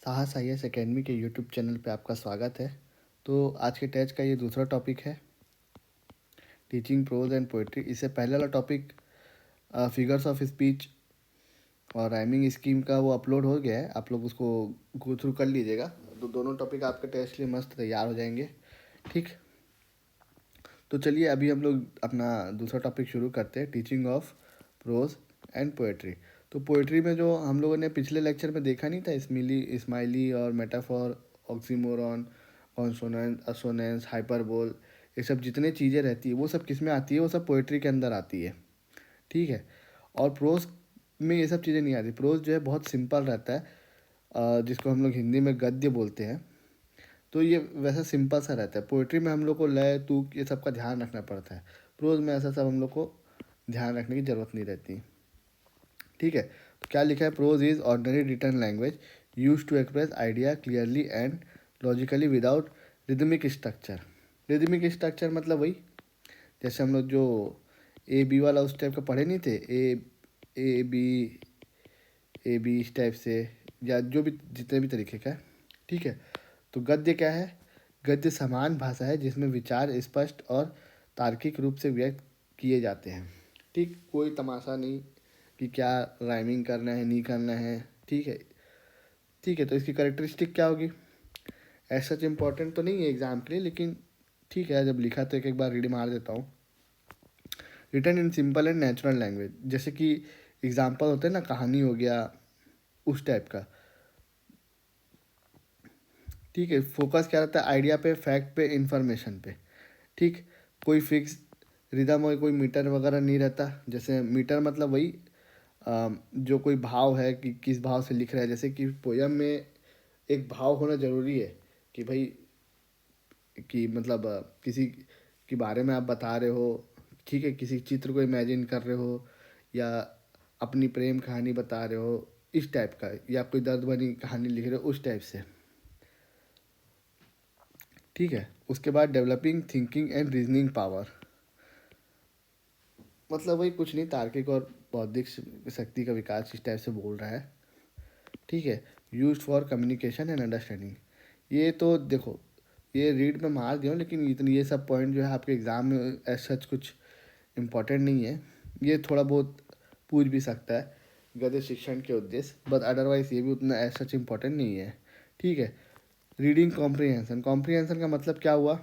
साहस IAS academy के YouTube channel पे आपका स्वागत है। तो आज के टेस्ट का ये दूसरा टॉपिक है, टीचिंग प्रोज एंड पोइट्री। इससे पहले वाला टॉपिक फिगर्स ऑफ स्पीच और राइमिंग स्कीम का वो अपलोड हो गया है, आप लोग उसको गो थ्रू कर लीजिएगा। तो दोनों टॉपिक आपके टेस्ट के लिए मस्त तैयार हो जाएंगे। ठीक, तो चलिए अभी हम लोग अपना दूसरा टॉपिक शुरू करते हैं, teaching of pros and poetry. तो पोएट्री में जो हम लोगों ने पिछले लेक्चर में देखा नहीं था, स्माइली और मेटाफॉर, ऑक्सीमोरॉन, कॉन्सोनेंस, असोनेंस, हाइपरबोल, ये सब जितने चीज़ें रहती है वो सब किस में आती है, वो सब पोएट्री के अंदर आती है। ठीक है, और प्रोज में ये सब चीज़ें नहीं आती। प्रोज जो है बहुत सिंपल रहता है, जिसको हम लोग हिंदी में गद्य बोलते हैं। तो ये वैसा सिंपल सा रहता है। पोइट्री में हम लोग को लय, तुक, ये सब का ध्यान रखना पड़ता है। प्रोज में ऐसा सब हम लोग को ध्यान रखने की ज़रूरत नहीं रहती। ठीक है, तो क्या लिखा है, prose is ordinary written language use to express idea clearly and logically without rhythmic structure. Rhythmic structure मतलब वही, जैसे हम लोग जो ए बी वाला उस टाइप का पढ़े नहीं थे, ए बी इस टाइप से, या जो भी जितने भी तरीके का है। ठीक है, तो गद्य क्या है, गद्य समान भाषा है जिसमें विचार स्पष्ट और तार्किक रूप से व्यक्त किए जाते हैं। ठीक, कोई तमाशा नहीं कि क्या राइमिंग करना है नहीं करना है। ठीक है, ठीक है, तो इसकी करेक्टरिस्टिक क्या होगी, ऐसा सच इम्पोर्टेंट तो नहीं है एग्जाम के लिए, लेकिन ठीक है जब लिखा तो एक बार रीड मार देता हूँ। Written in simple and natural language, जैसे कि एग्जाम्पल होते हैं ना, कहानी हो गया उस टाइप का। ठीक है, फोकस क्या रहता है, आइडिया पे, फैक्ट पे, इंफॉर्मेशन पे। ठीक, कोई फिक्स रिदम और कोई मीटर वगैरह नहीं रहता। जैसे मीटर मतलब वही जो कोई भाव है कि किस भाव से लिख रहा है। जैसे कि पोयम में एक भाव होना ज़रूरी है कि भाई, कि मतलब किसी के बारे में आप बता रहे हो। ठीक है, किसी चित्र को इमेजिन कर रहे हो, या अपनी प्रेम कहानी बता रहे हो इस टाइप का, या कोई दर्द भरी कहानी लिख रहे हो उस टाइप से। ठीक है, उसके बाद developing thinking and reasoning power, मतलब वही कुछ नहीं, तार्किक और बौद्धिक शक्ति का विकास इस टाइप से बोल रहा है। ठीक है, use for communication and understanding, ये तो देखो ये रीड में मार दिया हूँ, लेकिन इतनी ये सब पॉइंट जो है आपके एग्ज़ाम में एज सच कुछ इम्पोर्टेंट नहीं है। ये थोड़ा बहुत पूछ भी सकता है गद्य शिक्षण के उद्देश्य, बट अदरवाइज ये भी उतना एज सच इम्पोर्टेंट नहीं है। ठीक है, रीडिंग कॉम्प्रिहेंशन, कॉम्प्रिहेंशन का मतलब क्या हुआ,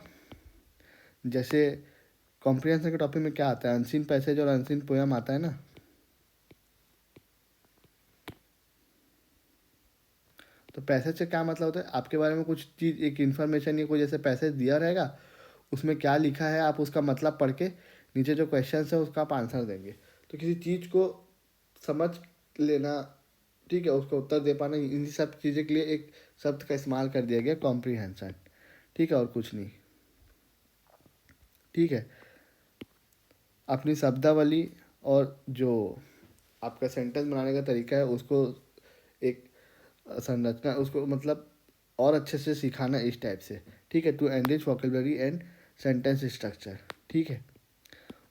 जैसे कॉम्प्रिहेंशन के टॉपिक में क्या आता है, अनसीन पैसेज और अनसीन पोयम आता है ना। तो पैसेज से क्या मतलब होता है, आपके बारे में कुछ चीज़, एक इन्फॉर्मेशन या कोई जैसे पैसेज दिया रहेगा, उसमें क्या लिखा है आप उसका मतलब पढ़ के नीचे जो क्वेश्चन है उसका आप आंसर देंगे। तो किसी चीज़ को समझ लेना, ठीक है, उसका उत्तर दे पाना, इन सब चीज़ें के लिए एक शब्द का इस्तेमाल कर दिया गया, कॉम्प्रीहेंशन। ठीक है, और कुछ नहीं। ठीक है, अपनी शब्दावली और जो आपका सेंटेंस बनाने का तरीका है उसको एक संरचना, उसको मतलब और अच्छे से सिखाना इस टाइप से। ठीक है, to enrich vocabulary and sentence structure. ठीक है,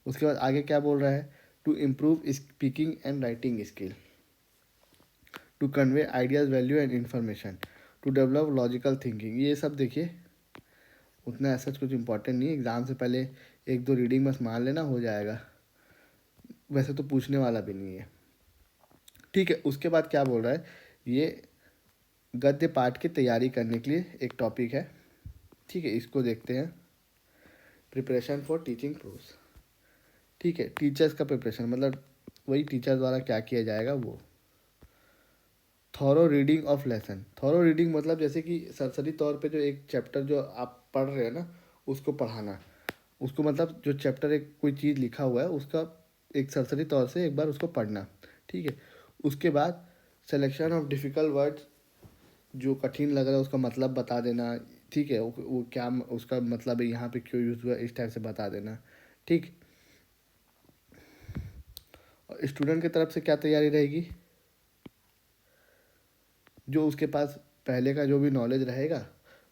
उसके बाद आगे क्या बोल रहा है, to improve speaking and writing skill, to convey ideas value and information, to develop logical thinking. ये सब देखिए उतना ऐसा कुछ इंपॉर्टेंट नहीं है, एग्ज़ाम से पहले एक दो रीडिंग बस मान लेना हो जाएगा, वैसे तो पूछने वाला भी नहीं है। ठीक है, उसके बाद क्या बोल रहा है, ये गद्य पाठ की तैयारी करने के लिए एक टॉपिक है। ठीक है, इसको देखते हैं, प्रिपरेशन फॉर टीचिंग प्रोज। ठीक है, टीचर्स का प्रिपरेशन मतलब वही टीचर द्वारा क्या किया जाएगा वो। Thorough reading of lesson, thorough reading मतलब जैसे कि सरसरी तौर पे जो एक चैप्टर जो आप पढ़ रहे हैं ना उसको पढ़ाना, उसको मतलब जो चैप्टर एक कोई चीज़ लिखा हुआ है उसका एक सरसरी तौर से एक बार उसको पढ़ना। ठीक है, उसके बाद सिलेक्शन ऑफ डिफ़िकल्ट वर्ड्स, जो कठिन लग रहा है उसका मतलब बता देना। ठीक है, वो क्या उसका मतलब है, यहाँ पे क्यों यूज़ हुआ, इस टाइप से बता देना। ठीक, और स्टूडेंट की तरफ से क्या तैयारी रहेगी, जो उसके पास पहले का जो भी नॉलेज रहेगा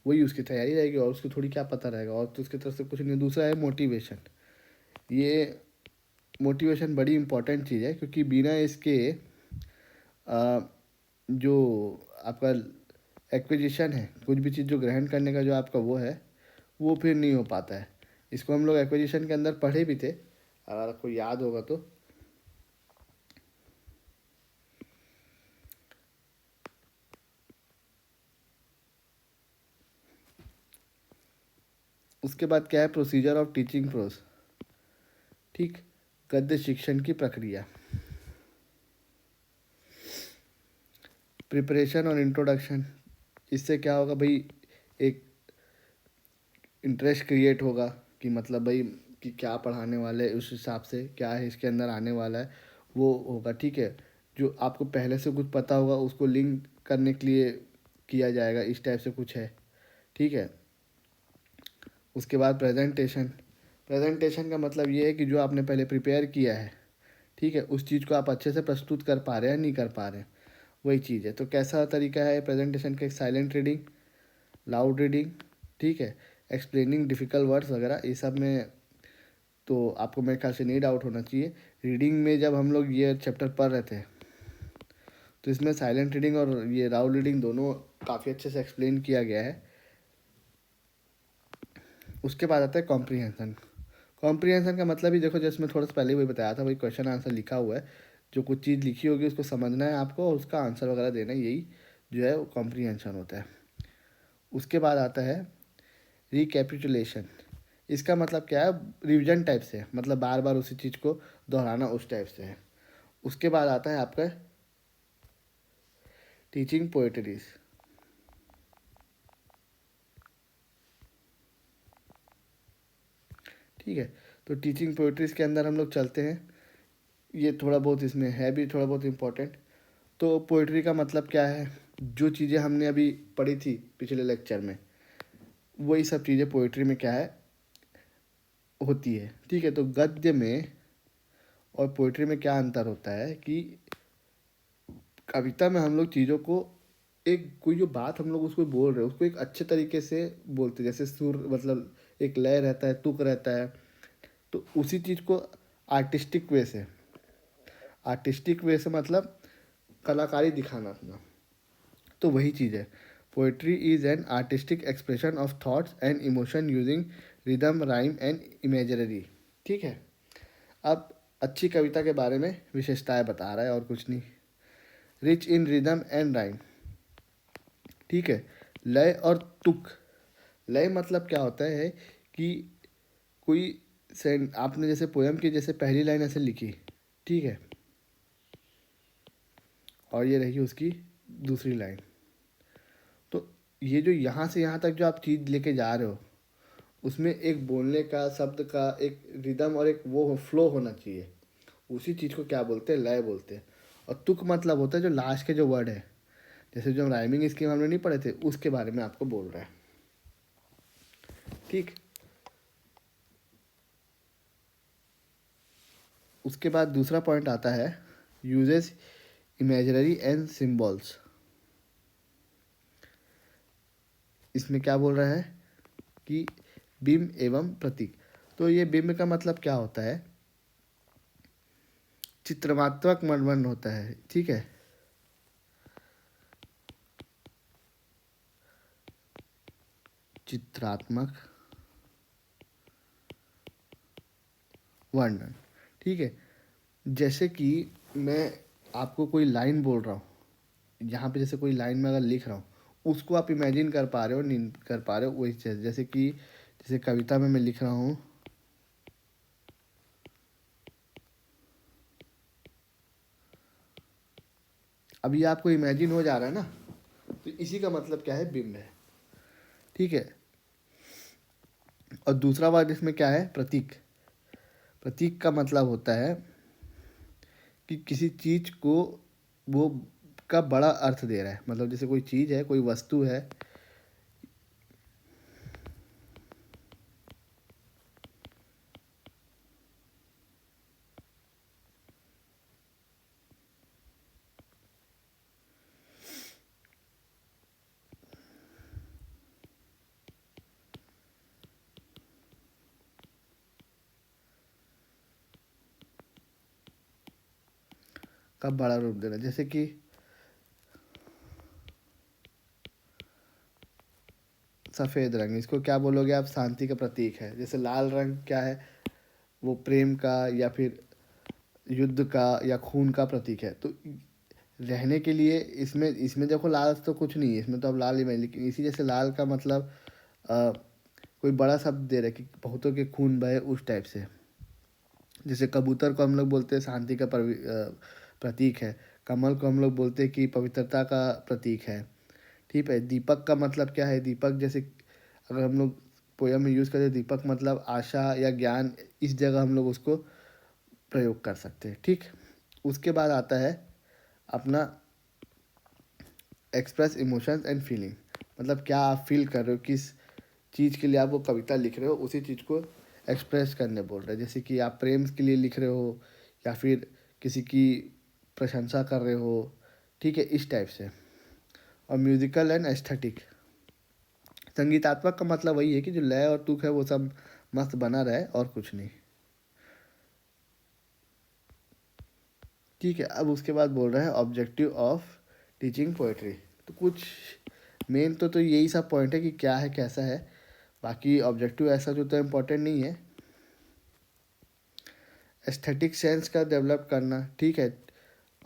वही उसकी तैयारी रहेगी, और उसको थोड़ी क्या पता रहेगा, और तो उसकी तरफ से कुछ नहीं। दूसरा है मोटिवेशन, ये मोटिवेशन बड़ी इंपॉर्टेंट चीज़ है, क्योंकि बिना इसके जो आपका एक्विजिशन है, कुछ भी चीज़ जो ग्रहण करने का जो आपका वो है, वो फिर नहीं हो पाता है। इसको हम लोग एक्विजिशन के अंदर पढ़े भी थे, अगर आपको याद होगा तो। उसके बाद क्या है, प्रोसीजर ऑफ टीचिंग प्रोस, ठीक, गद्य शिक्षण की प्रक्रिया। प्रिपरेशन और इंट्रोडक्शन, इससे क्या होगा भाई, एक इंटरेस्ट क्रिएट होगा कि मतलब भाई कि क्या पढ़ाने वाले, उस हिसाब से क्या है इसके अंदर आने वाला है वो होगा, ठीक है। जो आपको पहले से कुछ पता होगा उसको लिंक करने के लिए किया जाएगा, इस टाइप से कुछ है, ठीक है। उसके बाद प्रेजेंटेशन, प्रेजेंटेशन का मतलब ये है कि जो आपने पहले प्रिपेयर किया है, ठीक है, उस चीज़ को आप अच्छे से प्रस्तुत कर पा रहे हैं नहीं कर पा रहे हैं, वही चीज़ है। तो कैसा तरीका है प्रेजेंटेशन का, साइलेंट रीडिंग, लाउड रीडिंग, ठीक है, एक्सप्लेनिंग डिफ़िकल्ट वर्ड्स वगैरह, ये सब में तो आपको मेरे ख्याल से नहीं डाउट होना चाहिए। रीडिंग में जब हम लोग ये चैप्टर पढ़ रहे थे तो इसमें साइलेंट रीडिंग और ये लाउड रीडिंग दोनों काफ़ी अच्छे से एक्सप्लेन किया गया है। उसके बाद आता है कॉम्प्रीहेंसन। कॉम्प्रीहेंसन का मतलब ही देखो, जैसे मैं थोड़ा सा पहले वही बताया था, वही क्वेश्चन आंसर लिखा हुआ है, जो कुछ चीज़ लिखी होगी उसको समझना है आपको और उसका आंसर वगैरह देना है, यही जो है वो कॉम्प्रीहेंशन होता है। उसके बाद आता है रिकैपिटुलेशन। इसका मतलब क्या है, रिविजन टाइप से, मतलब बार बार उसी चीज़ को दोहराना, उस टाइप से है। उसके बाद आता है आपका टीचिंग पोएट्रीज। ठीक है, तो टीचिंग पोएट्रीज के अंदर हम लोग चलते हैं, ये थोड़ा बहुत इसमें है भी थोड़ा बहुत इम्पोर्टेंट। तो पोइट्री का मतलब क्या है, जो चीज़ें हमने अभी पढ़ी थी पिछले लेक्चर में, वही सब चीज़ें पोइट्री में क्या है होती है, ठीक है। तो गद्य में और पोइट्री में क्या अंतर होता है कि कविता में हम लोग चीज़ों को, एक कोई जो बात हम लोग उसको बोल रहे हैं उसको एक अच्छे तरीके से बोलते हैं, जैसे सुर, मतलब एक लय रहता है, तुक रहता है, तो उसी चीज़ को आर्टिस्टिक वे से, आर्टिस्टिक वे से मतलब कलाकारी दिखाना अपना, तो वही चीज़ है। Poetry is an artistic expression of thoughts and emotion using rhythm, rhyme and imagery, ठीक है। अब अच्छी कविता के बारे में विशेषताएं बता रहा है और कुछ नहीं। Rich in rhythm and rhyme, ठीक है, लय और तुक। लय मतलब क्या होता है कि कोई आपने जैसे पोयम की जैसे पहली लाइन ऐसे लिखी, ठीक है, और ये रही उसकी दूसरी लाइन, तो ये जो यहाँ से यहाँ तक जो आप चीज़ लेके जा रहे हो, उसमें एक बोलने का, शब्द का एक रिदम और एक वो फ्लो होना चाहिए, उसी चीज़ को क्या बोलते हैं, लय बोलते हैं। और तुक मतलब होता है जो लास्ट के जो वर्ड है, जैसे जो हम राइमिंग स्कीम हमने नहीं पढ़े थे, उसके बारे में आपको बोल रहा है, ठीक। उसके बाद दूसरा पॉइंट आता है यूजेस इमेजनरी एंड सिम्बॉल्स। इसमें क्या बोल रहा है कि बिंब एवं प्रतीक। तो ये बिंब का मतलब क्या होता है, चित्रमात्मक वर्णन होता है, ठीक है। चित्रात्मक वर्णन, ठीक है। जैसे कि मैं आपको कोई लाइन बोल रहा हूँ, यहाँ पे जैसे कोई लाइन में अगर लिख रहा हूँ, उसको आप इमेजिन कर पा रहे हो नहीं कर पा रहे हो, वही चीज़, जैसे कि जैसे कविता में मैं लिख रहा हूँ, अभी आपको इमेजिन हो जा रहा है ना, तो इसी का मतलब क्या है, बिंब है, ठीक है। और दूसरा वर्ड इसमें क्या है, प्रतीक। प्रतीक का मतलब होता है कि किसी चीज़ को वो का बड़ा अर्थ दे रहा है, मतलब जैसे कोई चीज़ है, कोई वस्तु है, का बड़ा रूप दे रहा है, जैसे कि सफ़ेद रंग, इसको क्या बोलोगे आप? शांति का प्रतीक है। जैसे लाल रंग क्या है? वो प्रेम का या फिर युद्ध का या खून का प्रतीक है। तो रहने के लिए इसमें इसमें देखो लाल तो कुछ नहीं है, इसमें तो अब लाल ही में, लेकिन इसी जैसे लाल का मतलब अ, कोई बड़ा शब्द दे रहा है कि बहुतों के खून बहे, उस टाइप से। जैसे कबूतर को हम लोग बोलते हैं शांति का प्रतीक है। कमल को हम लोग बोलते हैं कि पवित्रता का प्रतीक है। ठीक है। दीपक का मतलब क्या है? दीपक जैसे अगर हम लोग पोयम में यूज़ करें, दीपक मतलब आशा या ज्ञान, इस जगह हम लोग उसको प्रयोग कर सकते हैं। ठीक। उसके बाद आता है अपना एक्सप्रेस इमोशंस एंड फीलिंग। मतलब क्या आप फील कर रहे हो, किस चीज़ के लिए आप वो कविता लिख रहे हो, उसी चीज़ को एक्सप्रेस करने बोल रहे हैं। जैसे कि आप प्रेम के लिए लिख रहे हो या फिर किसी की प्रशंसा कर रहे हो। ठीक है, इस टाइप से। और म्यूजिकल एंड एस्थेटिक, संगीतात्मक का मतलब वही है कि जो लय और तुक है वो सब मस्त बना रहे और कुछ नहीं। ठीक है। अब उसके बाद बोल रहे हैं ऑब्जेक्टिव ऑफ टीचिंग पोएट्री। तो कुछ मेन तो यही सब पॉइंट है कि क्या है कैसा है। बाकी ऑब्जेक्टिव ऐसा जो तो इम्पोर्टेंट नहीं है। एस्थेटिक सेंस का डेवलप करना, ठीक है,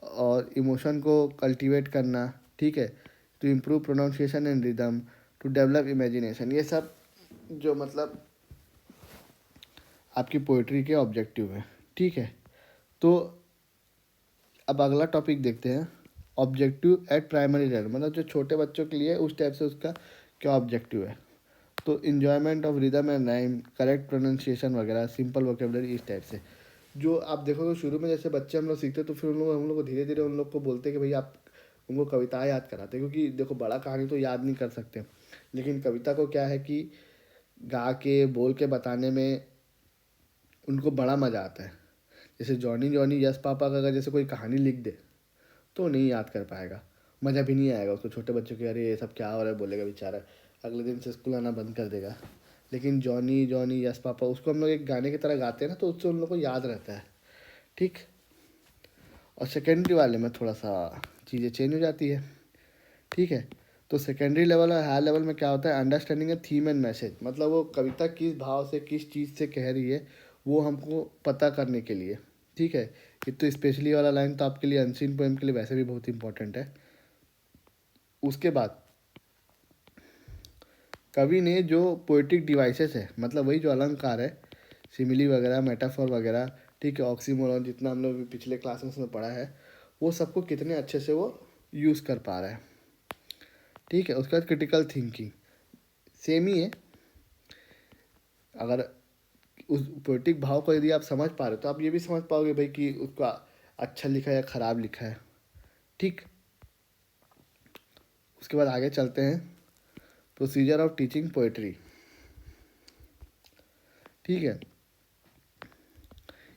और इमोशन को कल्टीवेट करना, ठीक है, to improve pronunciation and rhythm, to develop imagination, ये सब जो मतलब आपकी पोइट्री के ऑब्जेक्टिव है। ठीक है। तो अब अगला टॉपिक देखते हैं, ऑब्जेक्टिव एट प्राइमरी लेवल, मतलब जो छोटे बच्चों के लिए उस टाइप से उसका क्या ऑब्जेक्टिव है। तो enjoyment of rhythm and rhyme, correct pronunciation वगैरह, सिंपल वोकेबलरी, इस टाइप से। जो आप देखोगे शुरू में जैसे बच्चे हम लोग सीखते हैं, तो फिर हम लोग को धीरे धीरे उन लोग को बोलते हैं कि भाई आप उनको कविताएं याद कराते हैं, क्योंकि देखो बड़ा कहानी तो याद नहीं कर सकते, लेकिन कविता को क्या है कि गा के बोल के बताने में उनको बड़ा मज़ा आता है। जैसे जॉनी जॉनी यस पापा का अगर जैसे कोई कहानी लिख दे तो नहीं याद कर पाएगा, मज़ा भी नहीं आएगा उसको। छोटे बच्चों के अरे ये सब क्या हो रहा है बोलेगा बेचारा, अगले दिन से स्कूल आना बंद कर देगा। लेकिन जॉनी जॉनी यस पापा उसको हम लोग एक गाने की तरह गाते हैं ना, तो उससे उन लोग को याद रहता है। ठीक। और सेकेंडरी वाले में थोड़ा सा चीज़ें चेंज हो जाती है। ठीक है। तो सेकेंडरी लेवल और हायर लेवल में क्या होता है, understanding A theme and message, मतलब वो कविता किस भाव से किस चीज़ से कह रही है वो हमको पता करने के लिए। ठीक है। ये तो स्पेशली वाला लाइन तो आपके लिए अनसीन पोएम के लिए वैसे भी बहुत इंपॉर्टेंट है। उसके बाद कवि ने जो पोइट्रिक डिवाइसेस है, मतलब वही जो अलंकार है, सिमिली वगैरह, मेटाफोर वगैरह, ठीक है, ऑक्सीमोरॉन, जितना हम लोग पिछले क्लास में पढ़ा है, वो सबको कितने अच्छे से वो यूज़ कर पा रहा है। ठीक है। उसके बाद क्रिटिकल थिंकिंग सेम ही है। अगर उस पोइट्रिक भाव को यदि आप समझ पा रहे हो तो आप ये भी समझ पाओगे भाई कि उसका अच्छा लिखा है या ख़राब लिखा है। ठीक। उसके बाद आगे चलते हैं, प्रोसीजर ऑफ टीचिंग पोइट्री। ठीक है।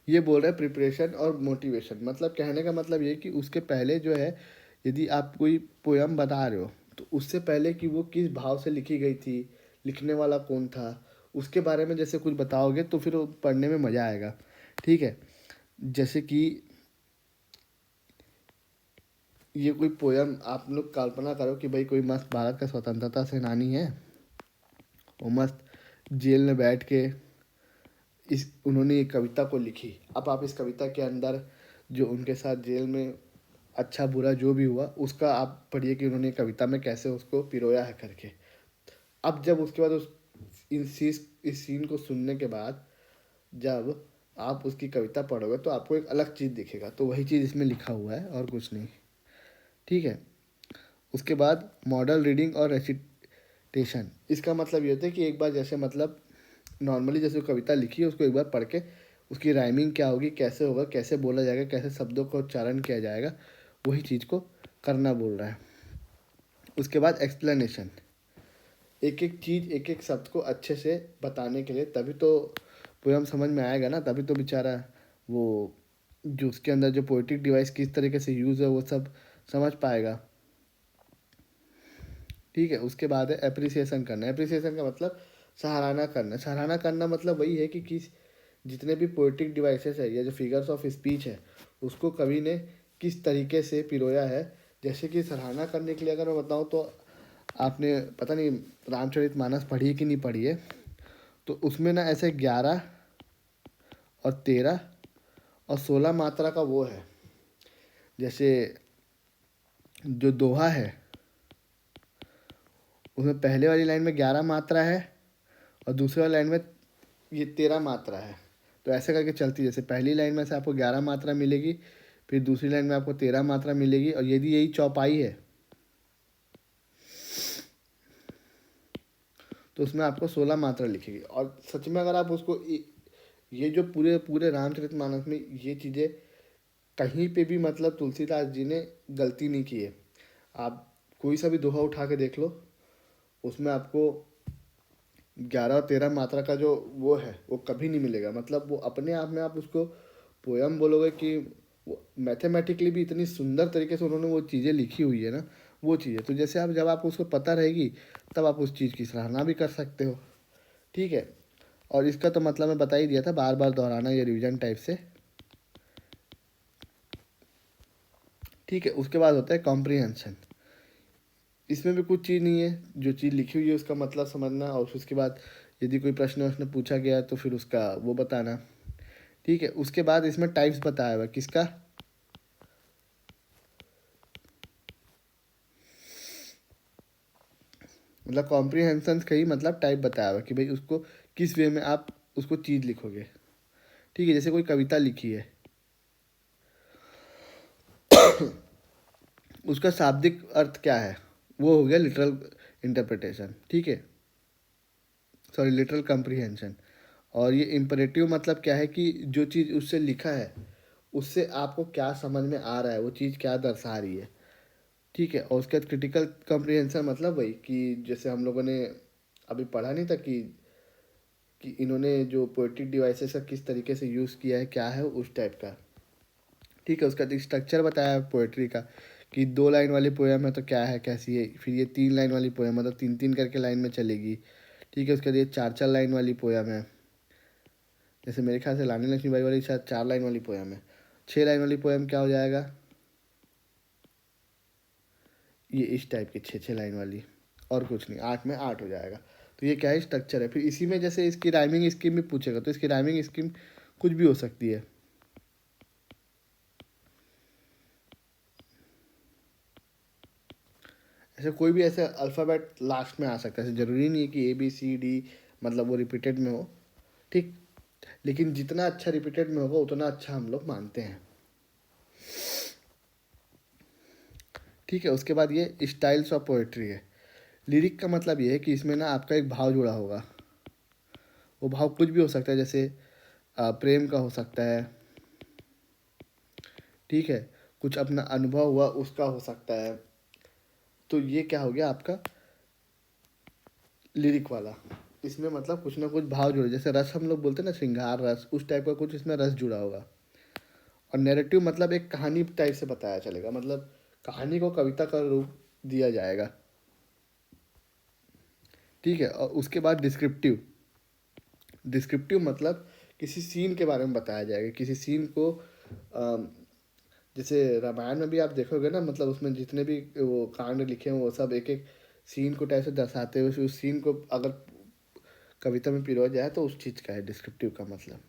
ये बोल रहे हैं प्रिपरेशन और मोटिवेशन, मतलब कहने का मतलब ये कि उसके पहले जो है, यदि आप कोई पोयम बता रहे हो तो उससे पहले कि वो किस भाव से लिखी गई थी, लिखने वाला कौन था, उसके बारे में जैसे कुछ बताओगे तो फिर वो पढ़ने में मज़ा आएगा। ठीक है। जैसे कि ये कोई पोयम आप लोग कल्पना करो कि भाई कोई मस्त भारत का स्वतंत्रता सेनानी है, वो मस्त जेल में बैठ के इस उन्होंने एक कविता को लिखी। अब आप इस कविता के अंदर जो उनके साथ जेल में अच्छा बुरा जो भी हुआ उसका आप पढ़िए कि उन्होंने कविता में कैसे उसको पिरोया है करके। अब जब उसके बाद इस सीन को सुनने के बाद जब आप उसकी कविता पढ़ोगे तो आपको एक अलग चीज़ दिखेगा, तो वही चीज़ इसमें लिखा हुआ है और कुछ नहीं। ठीक है। उसके बाद मॉडल रीडिंग और रेसिटेशन, इसका मतलब ये होता है कि एक बार जैसे मतलब नॉर्मली जैसे कविता लिखी है उसको एक बार पढ़ के उसकी राइमिंग क्या होगी, कैसे होगा, कैसे बोला जाएगा, कैसे शब्दों का उच्चारण किया जाएगा, वही चीज़ को करना बोल रहा है। उसके बाद एक्सप्लेनेशन, एक एक चीज़ एक एक शब्द को अच्छे से बताने के लिए, तभी तो पोयम समझ में आएगा ना, तभी तो बेचारा वो जो उसके अंदर जो पोइट्रिक डिवाइस किस तरीके से यूज़ है वो सब समझ पाएगा। ठीक है। उसके बाद है एप्रिसिएशन करना। एप्रिसिएशन का मतलब सराहना करना। सराहना करना मतलब वही है कि किस जितने भी पोइट्रिक डिवाइसेस है या जो फिगर्स ऑफ स्पीच है उसको कवि ने किस तरीके से पिरोया है। जैसे कि सराहना करने के लिए अगर मैं बताऊँ तो आपने पता नहीं रामचरितमानस पढ़ी है कि नहीं पढ़ी है, तो उसमें ना ऐसे 11 और 13 और 16 मात्रा का वो है। जैसे जो दोहा है उसमें पहले वाली लाइन में 11 मात्रा है और दूसरी वाली लाइन में ये 13 मात्रा है। तो ऐसे करके चलती है, जैसे पहली लाइन में से आपको 11 मात्रा मिलेगी, फिर दूसरी लाइन में आपको 13 मात्रा मिलेगी, और यदि यही चौपाई है तो उसमें आपको 16 मात्रा लिखेगी। और सच में अगर आप उसको ये जो पूरे पूरे रामचरितमानस में ये चीज़ें कहीं पे भी मतलब तुलसीदास जी ने गलती नहीं की है। आप कोई सा भी दोहा उठा के देख लो, उसमें आपको 11 और 13 मात्रा का जो वो है वो कभी नहीं मिलेगा। मतलब वो अपने आप में आप उसको पोयम बोलोगे कि वो मैथमेटिकली भी इतनी सुंदर तरीके से उन्होंने वो चीज़ें लिखी हुई है ना, वो चीज़ें तो जैसे आप जब आपको उसको पता रहेगी तब आप उस चीज़ की सराहना भी कर सकते हो। ठीक है, और इसका तो मतलब मैं बता ही दिया था, बार बार दोहराना ये रिवीजन टाइप से। ठीक है, उसके बाद होता है कॉम्प्रिहेंशन। इसमें भी कुछ चीज़ नहीं है, जो चीज़ लिखी हुई है उसका मतलब समझना, और उसके बाद यदि कोई प्रश्न उसने पूछा गया तो फिर उसका वो बताना। ठीक है, उसके बाद इसमें टाइप्स बताया हुआ है किसका, मतलब कॉम्प्रिहेंशन का ही मतलब टाइप बताया हुआ है कि भाई उसको किस वे में आप उसको चीज़ लिखोगे। ठीक है, जैसे कोई कविता लिखी है, उसका शाब्दिक अर्थ क्या है, वो हो गया लिटरल इंटरप्रिटेशन। ठीक है, सॉरी लिटरल कॉम्प्रिहेंशन। और ये इम्परेटिव मतलब क्या है कि जो चीज़ उससे लिखा है उससे आपको क्या समझ में आ रहा है, वो चीज़ क्या दर्शा रही है। ठीक है, और उसके बाद क्रिटिकल कॉम्प्रिहेंशन मतलब वही कि जैसे हम लोगों ने अभी पढ़ा नहीं था कि इन्होंने जो पोएट्रिक डिवाइसेस का किस तरीके से यूज़ किया है, क्या है उस टाइप का। ठीक है, उसका स्ट्रक्चर बताया है पोएट्री का कि 2 लाइन वाली पोएम है तो क्या है कैसी है, फिर ये 3 लाइन वाली पोएम मतलब 3 3 करके लाइन में चलेगी। ठीक है, उसके बाद ये 4 4 लाइन वाली पोएम है, जैसे मेरे ख्याल से रानी लक्ष्मीबाई वाली शायद 4 लाइन वाली पोएम है। 6 लाइन वाली पोएम क्या हो जाएगा, ये इस टाइप की 6 6 लाइन वाली, और कुछ नहीं, 8 में 8 हो जाएगा। तो ये क्या है, स्ट्रक्चर है। फिर इसी में जैसे इसकी राइमिंग स्कीम भी पूछेगा तो इसकी राइमिंग स्कीम कुछ भी हो सकती है। ऐसे कोई भी ऐसे अल्फ़ाबेट लास्ट में आ सकता है, ऐसे ज़रूरी नहीं है कि ABCD मतलब वो रिपीटेड में हो। ठीक, लेकिन जितना अच्छा रिपीटेड में होगा उतना अच्छा हम लोग मानते हैं। ठीक है, उसके बाद ये स्टाइल्स ऑफ पोएट्री है। लिरिक का मतलब ये है कि इसमें ना आपका एक भाव जुड़ा होगा, वो भाव कुछ भी हो सकता है, जैसे प्रेम का हो सकता है। ठीक है, कुछ अपना अनुभव हुआ उसका हो सकता है। तो ये क्या हो गया आपका लिरिक वाला। इसमें मतलब कुछ ना कुछ भाव जुड़े, जैसे रस हम लोग बोलते हैं ना, श्रृंगार रस, उस टाइप का कुछ इसमें रस जुड़ा होगा। और नैरेटिव मतलब एक कहानी टाइप से बताया चलेगा, मतलब कहानी को कविता का रूप दिया जाएगा। ठीक है, और उसके बाद डिस्क्रिप्टिव। डिस्क्रिप्टिव मतलब किसी सीन के बारे में बताया जाएगा, किसी सीन को अम, जैसे रामायण में भी आप देखोगे ना, मतलब उसमें जितने भी वो कांड लिखे हैं वो सब एक एक सीन को टाइप से दर्शाते हुए उस सीन को अगर कविता में पिरोया जाए तो उस चीज़ का है डिस्क्रिप्टिव का मतलब।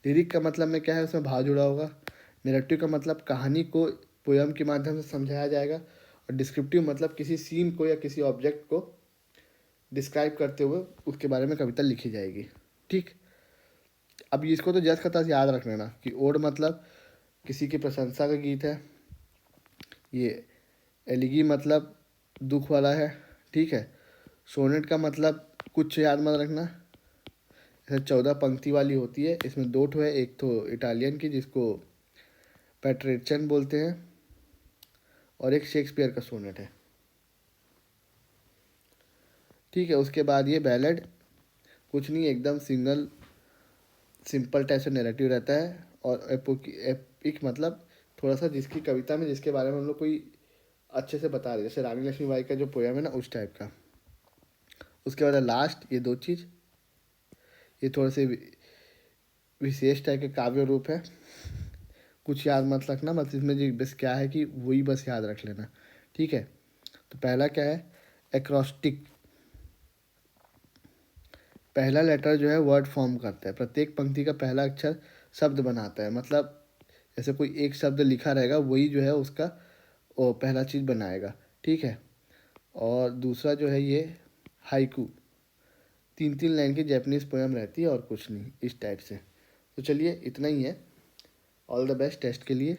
लिरिक का मतलब में क्या है, उसमें भाव जुड़ा होगा। नैरेटिव का मतलब कहानी को पोयम के माध्यम से समझाया जाएगा। और डिस्क्रिप्टिव मतलब किसी सीन को या किसी ऑब्जेक्ट को डिस्क्राइब करते हुए उसके बारे में कविता लिखी जाएगी। ठीक, अब इसको तो जस्ट का तस याद रख लेना कि ओड मतलब किसी की प्रशंसा का गीत है। ये एलिगी मतलब दुख वाला है। ठीक है, सोनेट का मतलब कुछ याद मत रखना, जैसे 14 पंक्ति वाली होती है, इसमें 2 है, एक तो इटालियन की जिसको पैट्रेचन बोलते हैं, और एक शेक्सपियर का सोनेट है। ठीक है, उसके बाद ये बैलेड कुछ नहीं, एकदम सिंगल सिंपल टाइप से नैरेटिव रहता है। और एपिक मतलब थोड़ा सा जिसकी कविता में जिसके बारे में हम लोग कोई अच्छे से बता रहे, जैसे रानी लक्ष्मीबाई का जो पोयम है ना उस टाइप का। उसके बाद लास्ट ये 2 चीज़, ये थोड़े से विशेष टाइप के काव्य रूप है। कुछ याद मत रखना, मतलब इसमें जो बस क्या है कि वही बस याद रख लेना। ठीक है, तो पहला क्या है, एक्रोस्टिक, पहला लेटर जो है वर्ड फॉर्म करता है, प्रत्येक पंक्ति का पहला अक्षर शब्द बनाता है, मतलब जैसे कोई एक शब्द लिखा रहेगा वही जो है उसका वो पहला चीज़ बनाएगा, ठीक है। और दूसरा जो है ये हाइकू, 3-3 लाइन की जैपनीज़ पोएम रहती है और कुछ नहीं, इस टाइप से। तो चलिए इतना ही है। ऑल द बेस्ट टेस्ट के लिए।